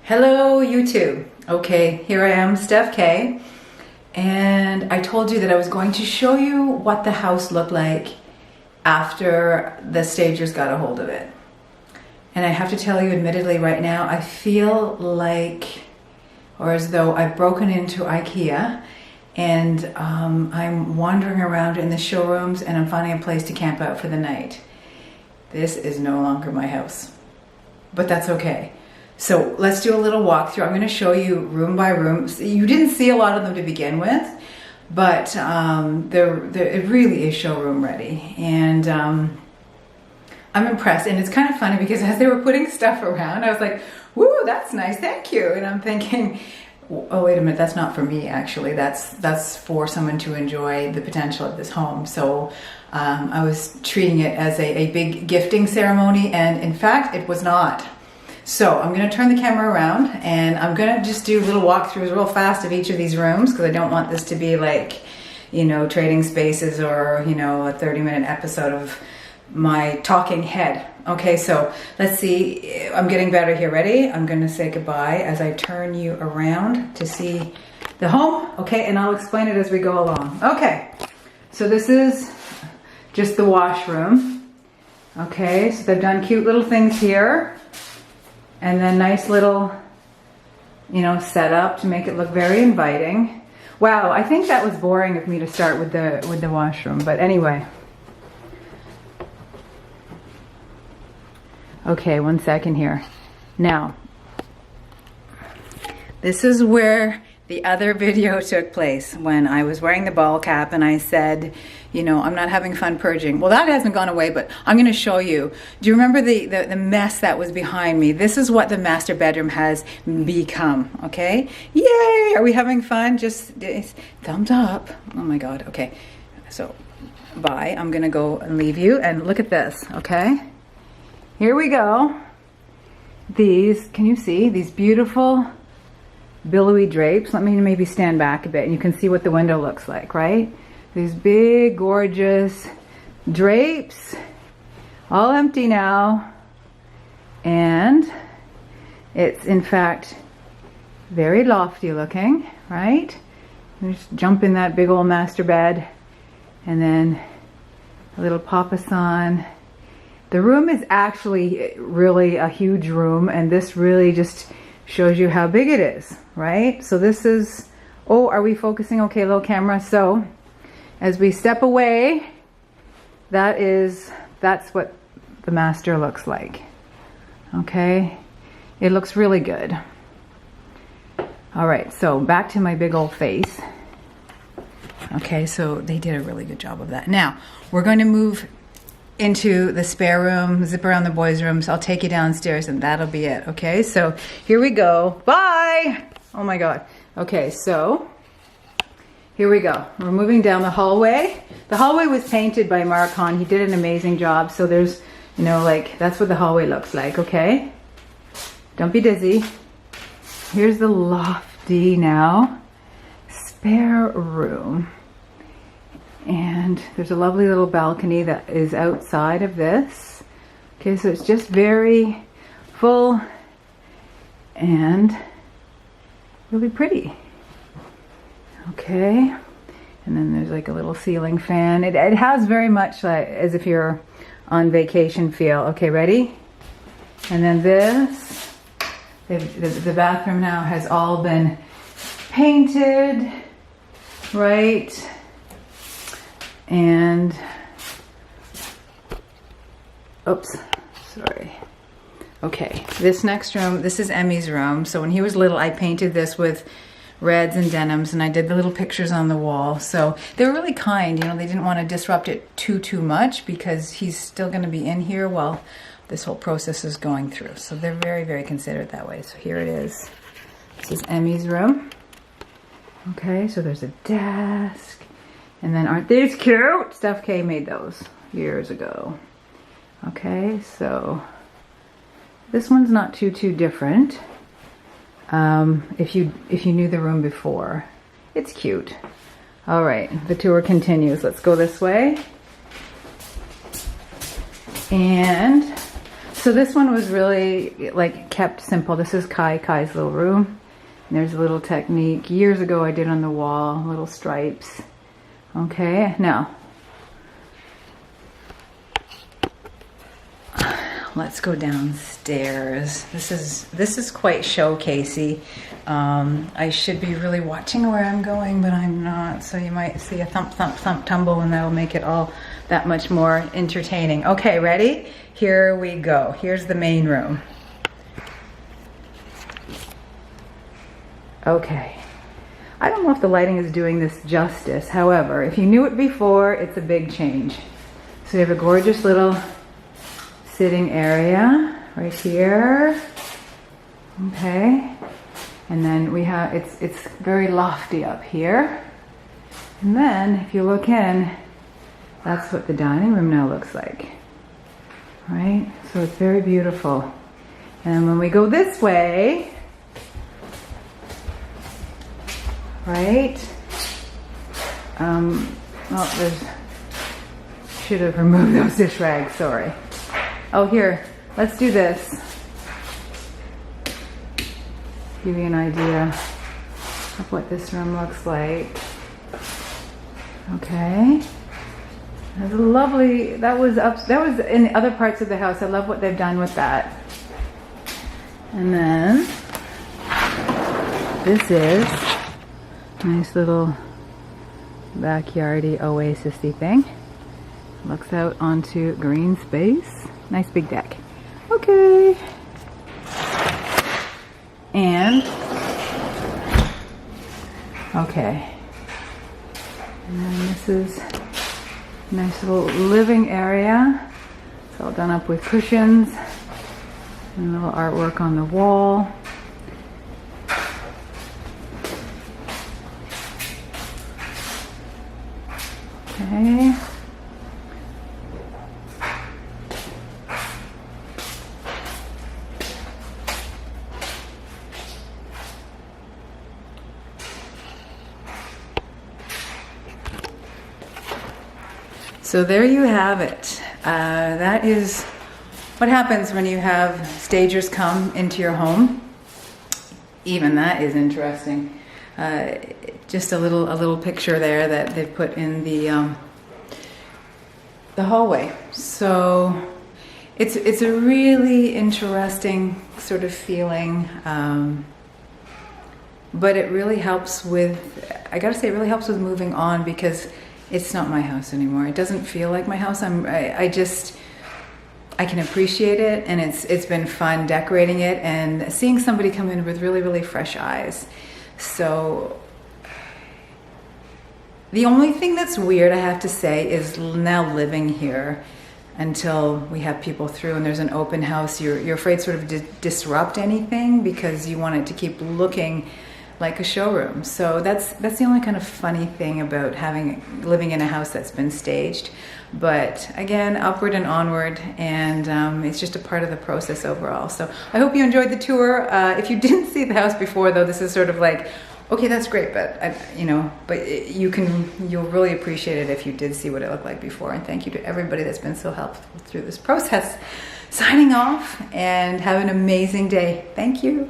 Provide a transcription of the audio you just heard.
Hello YouTube. Okay, here I am, Steph K. And I told you that I was going to show you what the house looked like after the stagers got a hold of it. And I have to tell you admittedly right now, I feel like, or as though I've broken into IKEA and I'm wandering around in the showrooms and I'm finding a place to camp out for the night. This is no longer my house, but that's okay. So let's do a little walkthrough. I'm going to show you room by room. You didn't see a lot of them to begin with, but it really is showroom ready. And I'm impressed. And it's kind of funny because as they were putting stuff around, I was like, woo, that's nice, thank you. And I'm thinking, oh, wait a minute, that's not for me actually. That's for someone to enjoy the potential of this home. So I was treating it as a big gifting ceremony, and in fact, it was not. So I'm going to turn the camera around and I'm going to just do little walkthroughs real fast of each of these rooms because I don't want this to be like, you know, Trading Spaces or, you know, a 30-minute episode of my talking head. Okay, so let's see. I'm getting better here. Ready? I'm going to say goodbye as I turn you around to see the home. Okay, and I'll explain it as we go along. Okay, so this is just the washroom. Okay, so they've done cute little things here. And then nice little, you know, setup to make it look very inviting. Wow, I think that was boring of me to start with the washroom, but anyway. Okay, 1 second here. Now, this is where the other video took place when I was wearing the ball cap and I said, you know, I'm not having fun purging. Well, that hasn't gone away, but I'm going to show you. Do you remember the mess that was behind me? This is what the master bedroom has become, okay? Yay! Are we having fun? Just thumbs up. Oh my God. Okay. So, bye. I'm going to go and leave you. And look at this, okay? Here we go. These, can you see? These beautiful billowy drapes. Let me maybe stand back a bit and you can see what the window looks like, right? These big, gorgeous drapes, all empty now. And it's in fact very lofty looking, right? Just jump in that big old master bed and then a little papasan. The room is actually really a huge room, and this really just shows you how big it is, right? So this is, oh, are we focusing? Okay, little camera. So as we step away, that's what the master looks like. Okay, it looks really good. All right, so back to my big old face. Okay, so they did a really good job of that. Now we're going to move into the spare room, zip around the boys' rooms. I'll take you downstairs and that'll be it. Okay, so here we go. Bye. Oh my God. Okay, so here we go. We're moving down the hallway. The hallway was painted by Mark Hahn. He did an amazing job. So there's, you know, like, that's what the hallway looks like, okay? Don't be dizzy. Here's the lofty now spare room. And there's a lovely little balcony that is outside of this. Okay, so it's just very full and really pretty. Okay, and then there's like a little ceiling fan. It has very much like as if you're on vacation feel. Okay, ready? And then this, the bathroom now has all been painted, right? And, oops, sorry. Okay, this next room, this is Emmy's room. So when he was little, I painted this with reds and denims, and I did the little pictures on the wall. So they were really kind, you know, they didn't want to disrupt it too much because he's still going to be in here while this whole process is going through. So they're very, very considerate that way. So here it is. This is Emmy's room. Okay, so there's a desk. And then aren't these cute? Steph K made those years ago. Okay, so this one's not too different. If you knew the room before, it's cute. All right, the tour continues. Let's go this way. And so So this one was really like kept simple. This is Kai's little room. And there's a little technique years ago I did on the wall, little stripes. Okay, now let's go downstairs. This is quite showcasey. I should be really watching where I'm going, but I'm not. So you might see a thump, thump, thump, tumble, and that'll make it all that much more entertaining. Okay, ready? Here we go. Here's the main room. Okay. I don't know if the lighting is doing this justice. However, if you knew it before, it's a big change. So you have a gorgeous little sitting area right here. Okay. And then we have, it's very lofty up here. And then if you look in, that's what the dining room now looks like. Right? So it's very beautiful. And when we go this way, right? Well, should have removed those dish rags, sorry. Oh, here, let's do this. Give you an idea of what this room looks like. Okay. That's lovely. That was in other parts of the house. I love what they've done with that. And then this is a nice little backyardy oasis-y thing. Looks out onto green space. Nice big deck. Okay. And okay. And then this is a nice little living area. It's all done up with cushions and a little artwork on the wall. Okay. So there you have it. That is what happens when you have stagers come into your home. Even that is interesting. Just a little picture there that they've put in the hallway. So it's a really interesting sort of feeling. But it really helps with, I gotta say, it really helps with moving on, because it's not my house anymore. It doesn't feel like my house. I can appreciate it, and it's been fun decorating it and seeing somebody come in with really, really fresh eyes. So the only thing that's weird, I have to say, is now living here until we have people through and there's an open house. You're afraid sort of to disrupt anything because you want it to keep looking like a showroom. So that's the only kind of funny thing about living in a house that's been staged. But again, upward and onward, and it's just a part of the process overall. So I hope you enjoyed the tour. If you didn't see the house before, though, this is sort of like, okay, that's great, but you'll really appreciate it if you did see what it looked like before. And thank you to everybody that's been so helpful through this process. Signing off, and have an amazing day. Thank you.